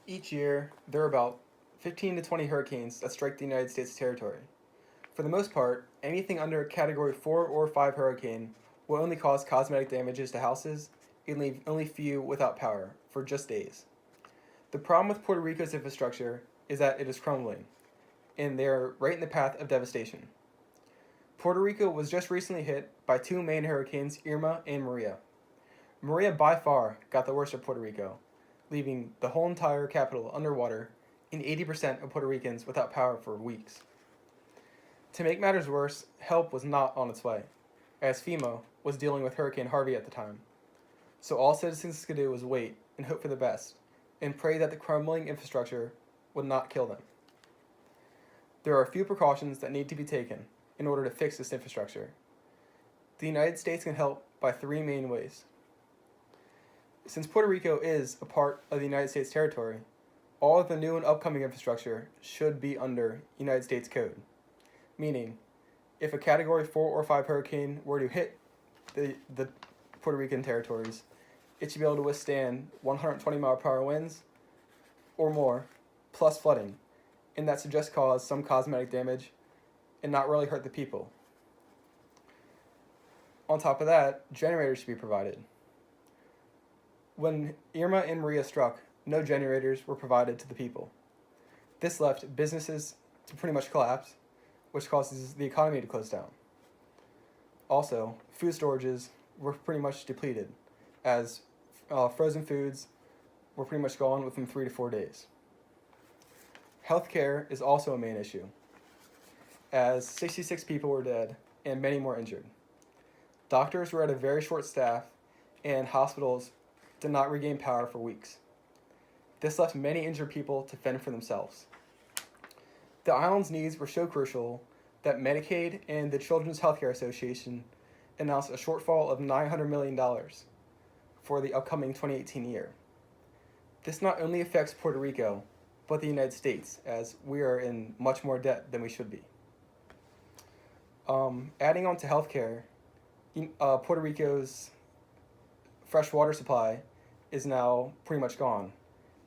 Each year, there are about 15 to 20 hurricanes that strike the United States territory. For the most part, anything under a Category 4 or 5 hurricane will only cause cosmetic damages to houses and leave only few without power for just days. The problem with Puerto Rico's infrastructure is that it is crumbling, and they are right in the path of devastation. Puerto Rico was just recently hit by two main hurricanes, Irma and Maria. Maria by far got the worst of Puerto Rico, leaving the whole entire capital underwater and 80% of Puerto Ricans without power for weeks. To make matters worse, help was not on its way, as FEMA was dealing with Hurricane Harvey at the time. So all citizens could do was wait and hope for the best, and pray that the crumbling infrastructure would not kill them. There are a few precautions that need to be taken in order to fix this infrastructure. The United States can help by three main ways. Since Puerto Rico is a part of the United States territory, all of the new and upcoming infrastructure should be under United States code. Meaning, if a Category 4 or 5 hurricane were to hit the Puerto Rican territories, it should be able to withstand 120-mile-per-hour winds or more, plus flooding, and that should just cause some cosmetic damage and not really hurt the people. On top of that, generators should be provided. When Irma and Maria struck, no generators were provided to the people. This left businesses to pretty much collapse, which causes the economy to close down. Also, food storages were pretty much depleted, as frozen foods were pretty much gone within 3 to 4 days. Healthcare is also a main issue, as 66 people were dead and many more injured. Doctors were at a very short staff, and hospitals did not regain power for weeks. This left many injured people to fend for themselves. The island's needs were so crucial that Medicaid and the Children's Healthcare Association announced a shortfall of $900 million for the upcoming 2018 year. This not only affects Puerto Rico, but the United States, as we are in much more debt than we should be. Adding on to healthcare, Puerto Rico's fresh water supply is now pretty much gone,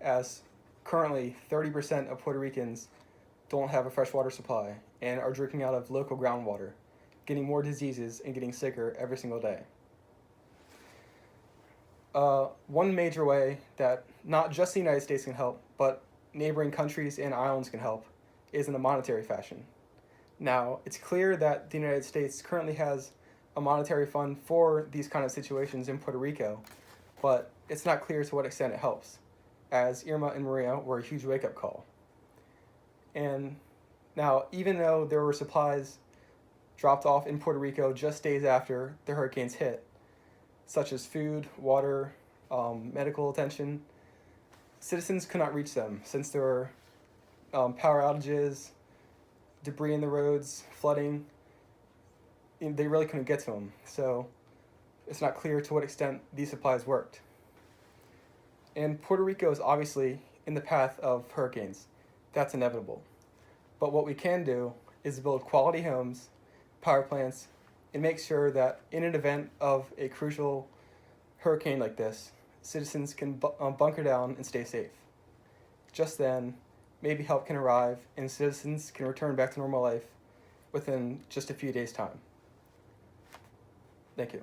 as currently 30% of Puerto Ricans don't have a fresh water supply and are drinking out of local groundwater, getting more diseases and getting sicker every single day. One major way that not just the United States can help, but neighboring countries and islands can help is in a monetary fashion. Now, it's clear that the United States currently has a monetary fund for these kind of situations in Puerto Rico, but it's not clear to what extent it helps, as Irma and Maria were a huge wake-up call. And now, even though there were supplies dropped off in Puerto Rico just days after the hurricanes hit, such as food, water, medical attention, citizens could not reach them since there were power outages, debris in the roads, flooding. They really couldn't get to them, so it's not clear to what extent these supplies worked. And Puerto Rico is obviously in the path of hurricanes. That's inevitable. But what we can do is build quality homes, power plants, and make sure that in an event of a crucial hurricane like this, citizens can bunker down and stay safe. Just then, maybe help can arrive and citizens can return back to normal life within just a few days' time. Thank you.